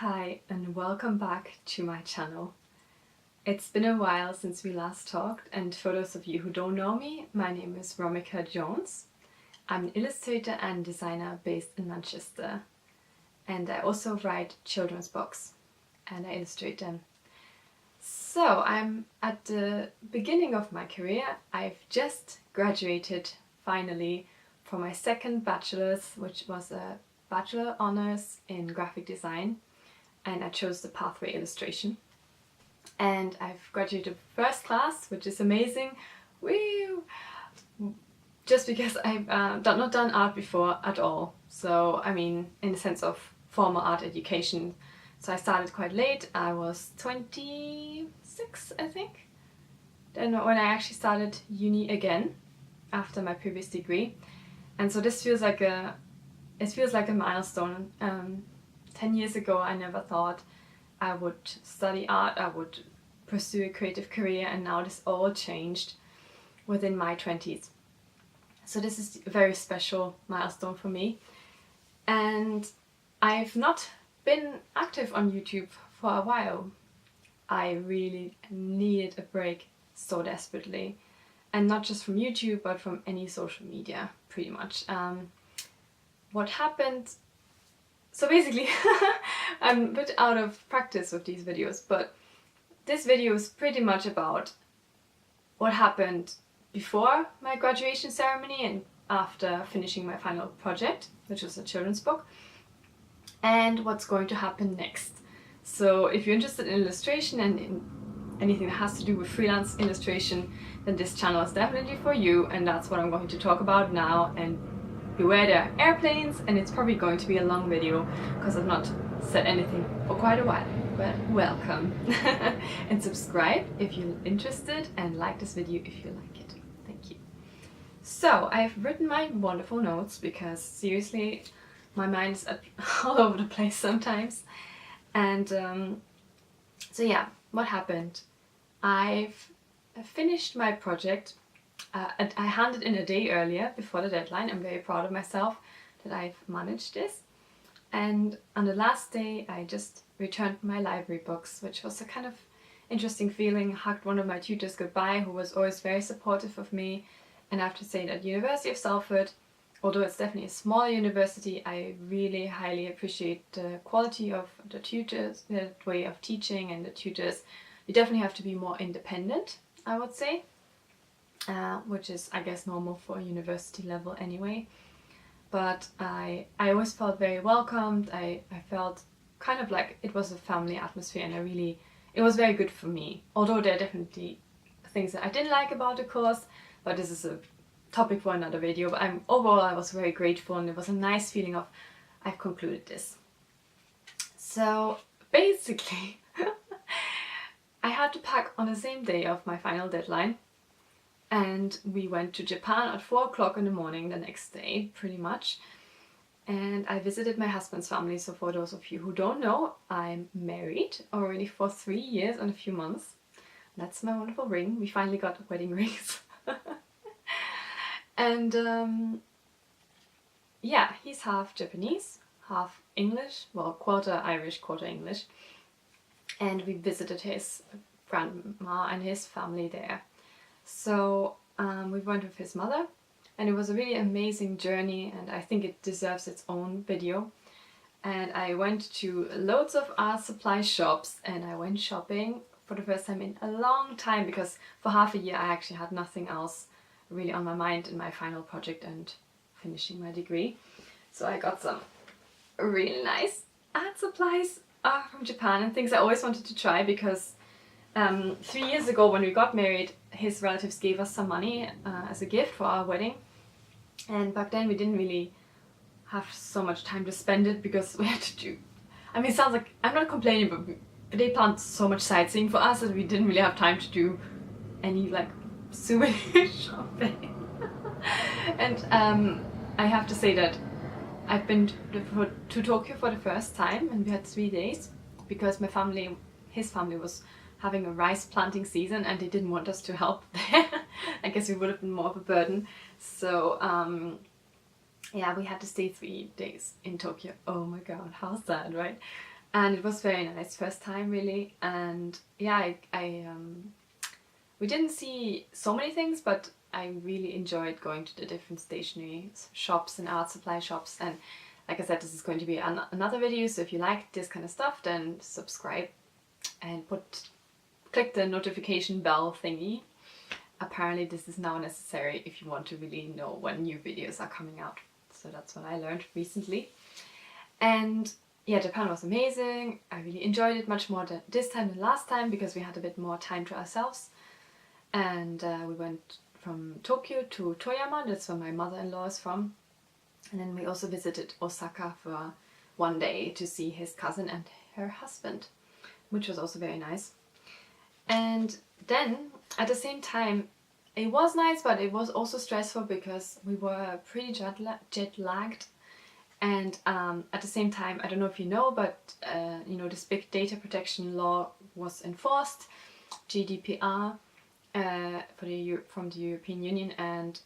Hi and welcome back to my channel. It's been a while since we last talked, and for those of you who don't know me, my name is Romica Jones. I'm an illustrator and designer based in Manchester, and I also write children's books and I illustrate them. So I'm at the beginning of my career. I've just graduated finally from my second bachelor's, which was a bachelor honors in graphic design, and I chose the pathway illustration. And I've graduated first class, which is amazing. Woo! Just because I've not done art before at all. So, I mean, in the sense of formal art education. So I started quite late. I was 26, I think. Then when I actually started uni again after my previous degree. And so this feels like a milestone. 10 years ago I never thought I would study art, I would pursue a creative career, and now this all changed within my 20s. So this is a very special milestone for me. And I've not been active on YouTube for a while. I really needed a break so desperately. And not just from YouTube, but from any social media, pretty much. What happened? So basically, I'm a bit out of practice with these videos, but this video is pretty much about what happened before my graduation ceremony and after finishing my final project, which was a children's book, and what's going to happen next. So if you're interested in illustration and in anything that has to do with freelance illustration, then this channel is definitely for you, and that's what I'm going to talk about now. And beware, there are airplanes, and it's probably going to be a long video because I've not said anything for quite a while. But welcome and subscribe if you're interested, and like this video if you like it. Thank you. So I've written my wonderful notes because seriously my mind is all over the place sometimes. And so yeah, what happened? I've finished my project. I handed in a day earlier before the deadline. I'm very proud of myself that I've managed this. And on the last day I just returned my library books, which was a kind of interesting feeling. I hugged one of my tutors goodbye, who was always very supportive of me. And I have to say that University of Salford, although it's definitely a small university, I really highly appreciate the quality of the tutors, the way of teaching and the tutors. You definitely have to be more independent, I would say. Which is, I guess, normal for university level anyway. But I always felt very welcomed. I felt kind of like it was a family atmosphere, and it was very good for me. Although there are definitely things that I didn't like about the course, but this is a topic for another video. But overall I was very grateful, and it was a nice feeling of I've concluded this. So basically I had to pack on the same day of my final deadline. And we went to Japan at 4 o'clock in the morning the next day, pretty much. And I visited my husband's family. So for those of you who don't know, I'm married already for 3 years and a few months. That's my wonderful ring. We finally got wedding rings. And yeah, he's half Japanese, half English. Well, quarter Irish, quarter English. And we visited his grandma and his family there. So we went with his mother, and it was a really amazing journey, and I think it deserves its own video. And I went to loads of art supply shops, and I went shopping for the first time in a long time, because for half a year I actually had nothing else really on my mind in my final project and finishing my degree. So I got some really nice art supplies from Japan, and things I always wanted to try, because 3 years ago when we got married, his relatives gave us some money as a gift for our wedding, and back then we didn't really have so much time to spend it because we had to do, I mean, it sounds like I'm not complaining, but they planned so much sightseeing for us that we didn't really have time to do any like souvenir shopping. And I have to say that I've been to Tokyo for the first time, and we had 3 days because his family was having a rice planting season, and they didn't want us to help there. I guess we would have been more of a burden. So yeah, we had to stay 3 days in Tokyo. Oh my god, how sad, right? and it was very nice, first time really. And yeah, we didn't see so many things, but I really enjoyed going to the different stationery shops and art supply shops. And like I said, this is going to be another video, so if you like this kind of stuff, then subscribe and click the notification bell thingy. Apparently this is now necessary if you want to really know when new videos are coming out. So that's what I learned recently. And yeah, Japan was amazing. I really enjoyed it much more this time than last time because we had a bit more time to ourselves. And we went from Tokyo to Toyama, that's where my mother-in-law is from. And then we also visited Osaka for one day to see his cousin and her husband, which was also very nice. And then at the same time, it was nice, but it was also stressful because we were pretty jet lagged. And at the same time, I don't know if you know, but you know, this big data protection law was enforced, GDPR, from the European Union. And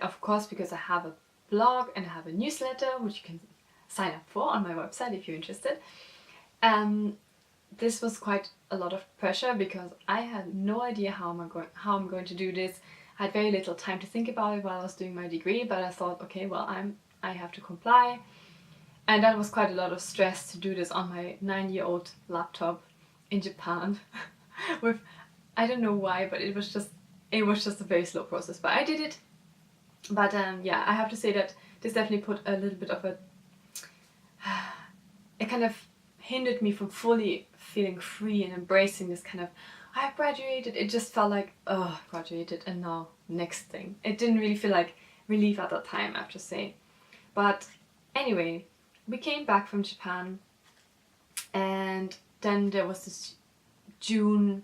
of course, because I have a blog and I have a newsletter, which you can sign up for on my website if you're interested. This was quite a lot of pressure because I had no idea how I'm going to do this. I had very little time to think about it while I was doing my degree, but I thought, okay, well, I have to comply. And that was quite a lot of stress to do this on my 9-year-old laptop in Japan. With, I don't know why, but it was just a very slow process, but I did it. But yeah, I have to say that this definitely put a little bit of it kind of hindered me from fully feeling free and embracing this kind of, I've graduated. It just felt like, oh, graduated and now next thing. It didn't really feel like relief at that time, I have to say. But anyway, we came back from Japan, and then there was this June.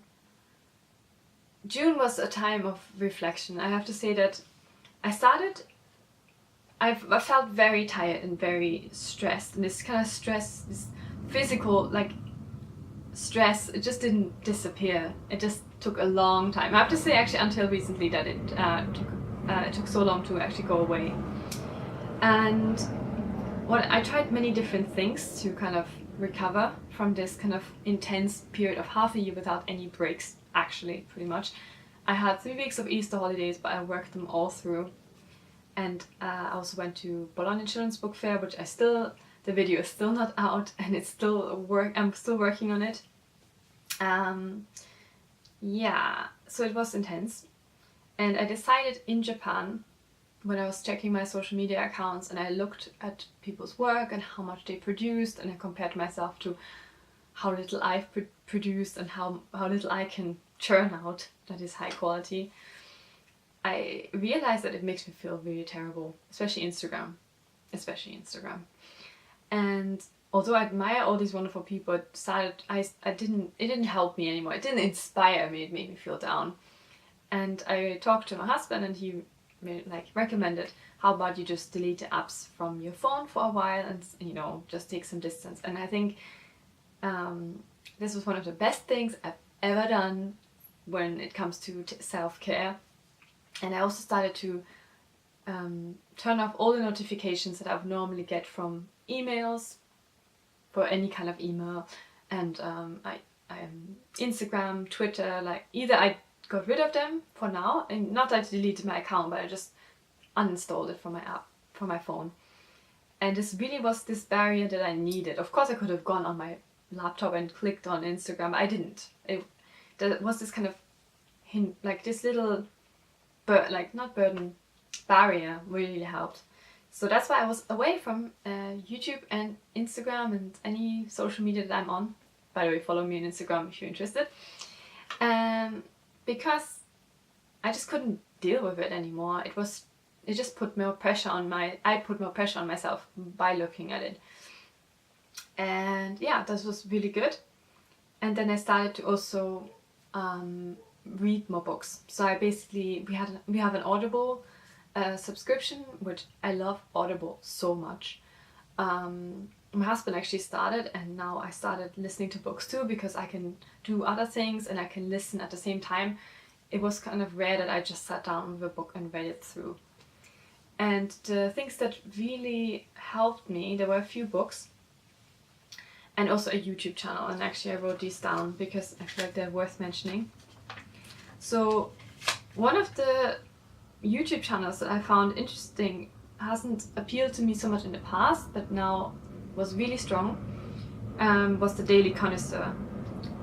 June was a time of reflection. I have to say that I felt very tired and very stressed, and this kind of stress, this physical like stress, it just didn't disappear. It just took a long time. I have to say actually until recently that it took so long to actually go away. And I tried many different things to kind of recover from this kind of intense period of half a year without any breaks, actually, pretty much. I had 3 weeks of Easter holidays, but I worked them all through. And I also went to Bologna Children's Book Fair, which the video is still not out, and I'm still working on it. Yeah, so it was intense. And I decided in Japan, when I was checking my social media accounts and I looked at people's work and how much they produced, and I compared myself to how little I've produced and how little I can churn out that is high quality, I realized that it makes me feel really terrible, especially Instagram. And although I admire all these wonderful people, it didn't help me anymore. It didn't inspire me, it made me feel down. And I talked to my husband, and he recommended, how about you just delete the apps from your phone for a while and, you know, just take some distance. And I think this was one of the best things I've ever done when it comes to self-care. And I also started to turn off all the notifications that I would normally get from emails, for any kind of email, and Instagram, Twitter, like either I got rid of them for now, and not that I deleted my account, but I just uninstalled it from my app, from my phone. And this really was this barrier that I needed. Of course I could have gone on my laptop and clicked on Instagram, but I didn't. There was this kind of this little barrier really helped. So that's why I was away from YouTube and Instagram and any social media that I'm on. By the way, follow me on Instagram if you're interested. Because I just couldn't deal with it anymore. It just put more pressure on I put more pressure on myself by looking at it. And yeah, that was really good. And then I started to also read more books. So we have an Audible subscription, which I love Audible so much. My husband actually started, and now I started listening to books too, because I can do other things and I can listen at the same time. It was kind of rare that I just sat down with a book and read it through. And the things that really helped me, there were a few books, and also a YouTube channel. And actually I wrote these down because I feel like they're worth mentioning. So one of the YouTube channels that I found interesting, hasn't appealed to me so much in the past, but now was really strong, was the Daily Connoisseur.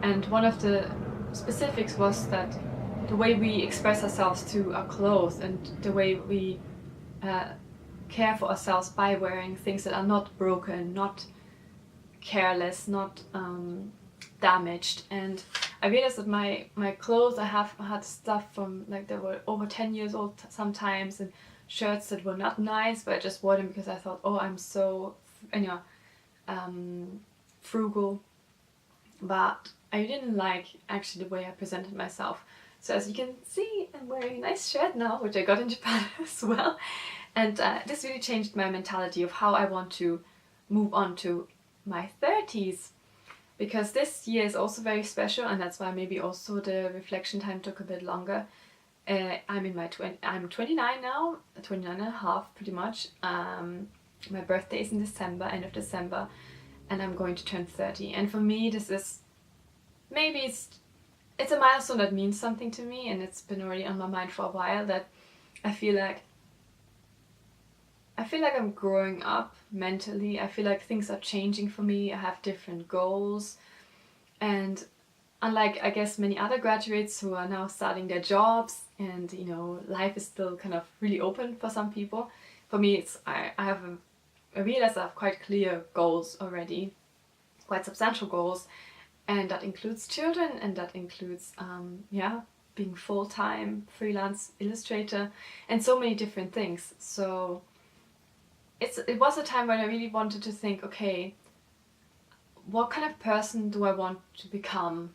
And one of the specifics was that the way we express ourselves through our clothes and the way we care for ourselves by wearing things that are not broken, not careless, not damaged. And I realized that my clothes, I have had stuff from like they were over 10 years old sometimes, and shirts that were not nice, but I just wore them because I thought, oh, I'm so, you know, frugal. But I didn't like actually the way I presented myself. So as you can see, I'm wearing a nice shirt now, which I got in Japan as well. And this really changed my mentality of how I want to move on to my 30s. Because this year is also very special, and that's why maybe also the reflection time took a bit longer. I'm 29 now, 29 and a half pretty much. My birthday is in December, end of December, and I'm going to turn 30. And for me, this is, maybe it's a milestone that means something to me, and it's been already on my mind for a while, that I feel like I'm growing up mentally. I feel like things are changing for me. I have different goals, and unlike, I guess, many other graduates who are now starting their jobs and, you know, life is still kind of really open for some people, for me I realize I have quite clear goals already, quite substantial goals, and that includes children, and that includes being full-time freelance illustrator and so many different things. So it was a time when I really wanted to think, okay, what kind of person do I want to become,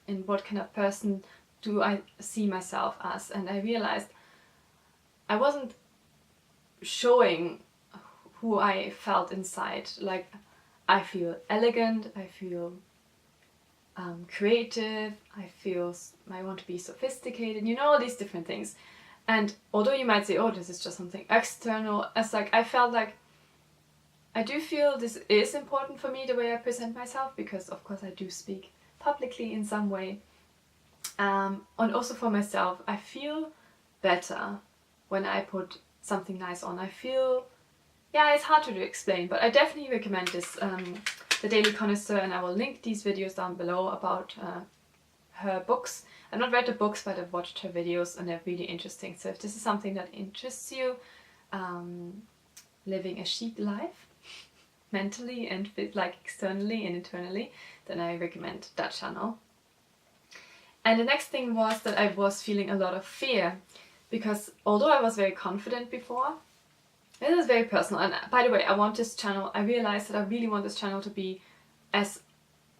and what kind of person do I see myself as? And I realized I wasn't showing who I felt inside. Like, I feel elegant, I feel creative, I want to be sophisticated, you know, all these different things. And although you might say, oh, this is just something external, as like I felt like I do feel this is important for me, the way I present myself, because of course I do speak publicly in some way. And also for myself, I feel better when I put something nice on. I feel, yeah, it's hard to explain, but I definitely recommend this, The Daily Connoisseur, and I will link these videos down below about her books. I've not read the books, but I've watched her videos and they're really interesting. So if this is something that interests you, living a chic life, mentally and like externally and internally, then I recommend that channel. And the next thing was that I was feeling a lot of fear, because although I was very confident before, this is very personal. And by the way, I realized that I really want this channel to be as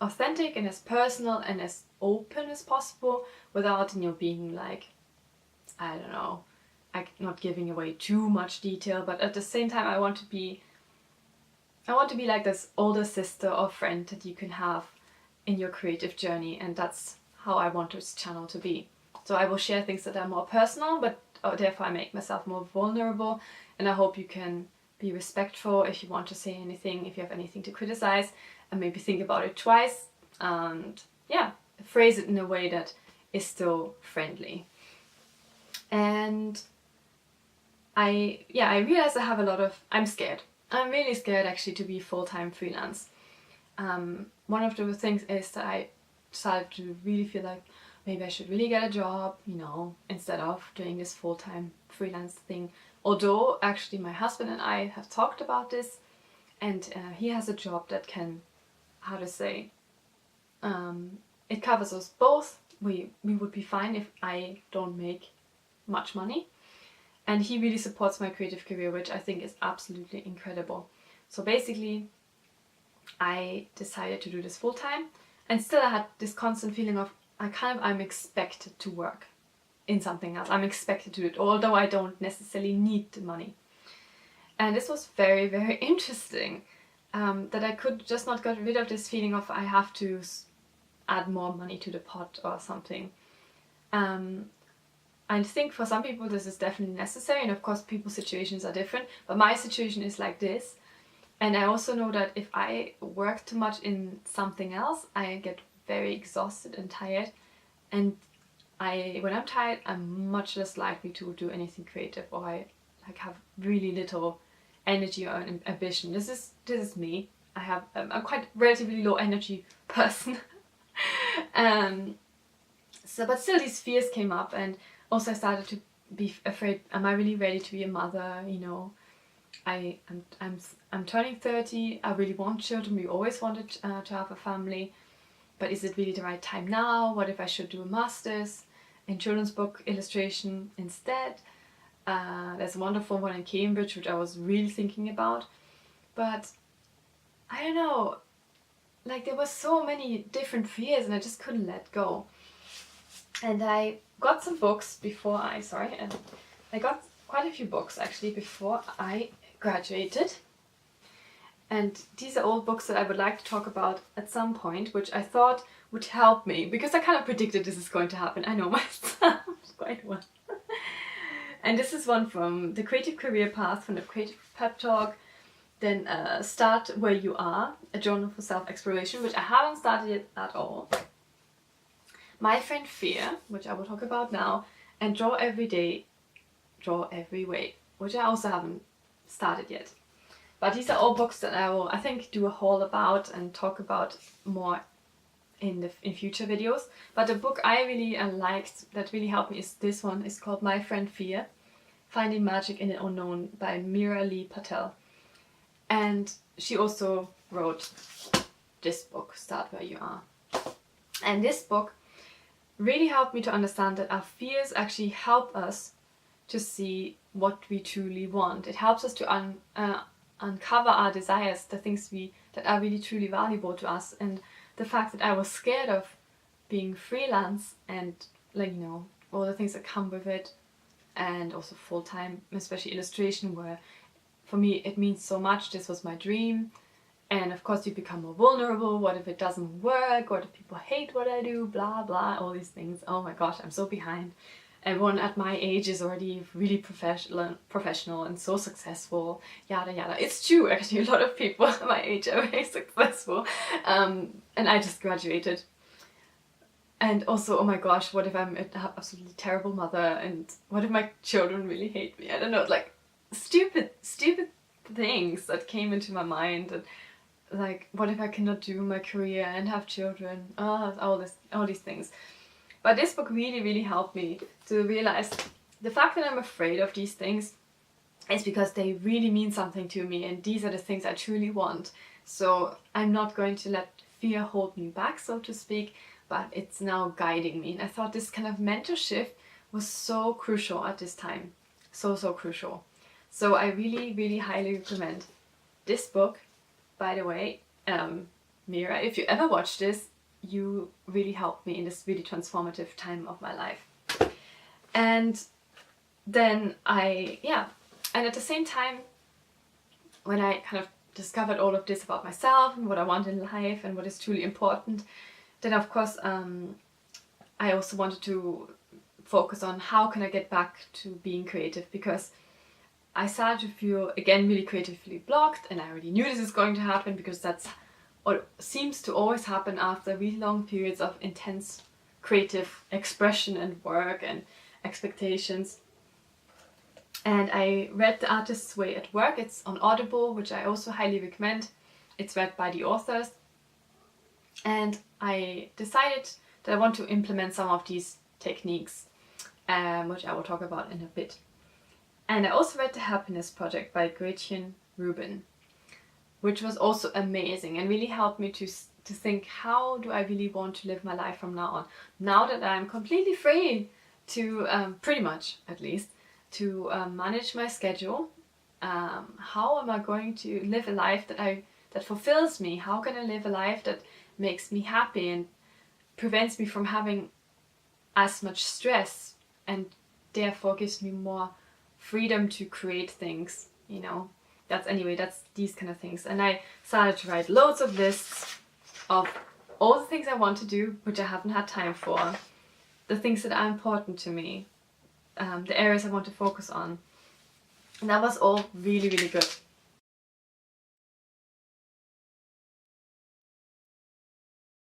authentic and as personal and as open as possible, without, you know, being like, I don't know, like not giving away too much detail, but at the same time I want to be like this older sister or friend that you can have in your creative journey, and that's how I want this channel to be. So I will share things that are more personal, but therefore I make myself more vulnerable, and I hope you can be respectful if you want to say anything, if you have anything to criticize, and maybe think about it twice, and yeah, phrase it in a way that is still friendly. And I realize I have I'm scared. I'm really scared actually to be full-time freelance. One of the things is that I started to really feel like maybe I should really get a job, you know, instead of doing this full-time freelance thing. Although actually my husband and I have talked about this, and he has a job that can, how to say, it covers us both. We would be fine if I don't make much money. And he really supports my creative career, which I think is absolutely incredible. So basically, I decided to do this full time, and still I had this constant feeling of I'm expected to work in something else. I'm expected to do it, although I don't necessarily need the money. And this was very, very interesting, that I could just not get rid of this feeling of I have to add more money to the pot or something. I think for some people this is definitely necessary, and of course people's situations are different, but my situation is like this. And I also know that if I work too much in something else, I get very exhausted and tired. And when I'm tired, I'm much less likely to do anything creative, or I like have really little energy or ambition. This is me. I'm quite relatively low energy person. But still these fears came up, and also I started to be afraid, am I really ready to be a mother? You know, I'm turning 30, I really want children, we always wanted to have a family, but is it really the right time now? What if I should do a master's in children's book illustration instead? There's a wonderful one in Cambridge which I was really thinking about, but I don't know, like there were so many different fears and I just couldn't let go. And I got some books and I got quite a few books actually before I graduated. And these are all books that I would like to talk about at some point, which I thought would help me, because I kind of predicted this is going to happen. I know myself quite well. And this is one from The Creative Career Path, from the Creative Pep Talk. Then Start Where You Are, a journal for self-exploration, which I haven't started it at all. My Friend Fear, which I will talk about now, and Draw Every Day, Draw Every Way, which I also haven't started yet. But these are all books that I will, I think, do a haul about and talk about more in future videos. But the book I really liked, that really helped me, is this one. It's called My Friend Fear, Finding Magic in the Unknown by Meera Lee Patel. And she also wrote this book, Start Where You Are. And this book really helped me to understand that our fears actually help us to see what we truly want. It helps us to uncover our desires, the things that are really truly valuable to us. And the fact that I was scared of being freelance and, like, you know, all the things that come with it, and also full-time, especially illustration, where for me it means so much. This was my dream. And of course you become more vulnerable. What if it doesn't work? What if people hate what I do? Blah blah, all these things. Oh my gosh, I'm so behind. Everyone at my age is already really professional and so successful, yada yada. It's true, actually, a lot of people at my age are very successful. And I just graduated. And also, oh my gosh, what if I'm an absolutely terrible mother? And what if my children really hate me? I don't know, like stupid things that came into my mind. And like, what if I cannot do my career and have children? All these things. But this book really helped me to realize the fact that I'm afraid of these things is because they really mean something to me, and these are the things I truly want. So I'm not going to let fear hold me back, so to speak, but it's now guiding me. And I thought this kind of mental shift was so crucial at this time. So crucial. So I really highly recommend this book. By the way, Meera, if you ever watch this, you really helped me in this really transformative time of my life. And then and at the same time, when I kind of discovered all of this about myself and what I want in life and what is truly important, then of course I also wanted to focus on how can I get back to being creative, because I started to feel again really creatively blocked, and I already knew this is going to happen because that's what seems to always happen after really long periods of intense creative expression and work and expectations. And I read The Artist's Way at Work. It's on Audible, which I also highly recommend. It's read by the authors. And I decided that I want to implement some of these techniques, which I will talk about in a bit. And I also read The Happiness Project by Gretchen, Rubin, which was also amazing and really helped me to think, how do I really want to live my life from now on? Now that I'm completely free to, pretty much at least, to manage my schedule, how am I going to live a life that fulfills me? How can I live a life that makes me happy and prevents me from having as much stress, and therefore gives me more freedom to create things, you know? That's these kind of things. And I started to write loads of lists of all the things I want to do, which I haven't had time for, the things that are important to me, the areas I want to focus on. And that was all really good.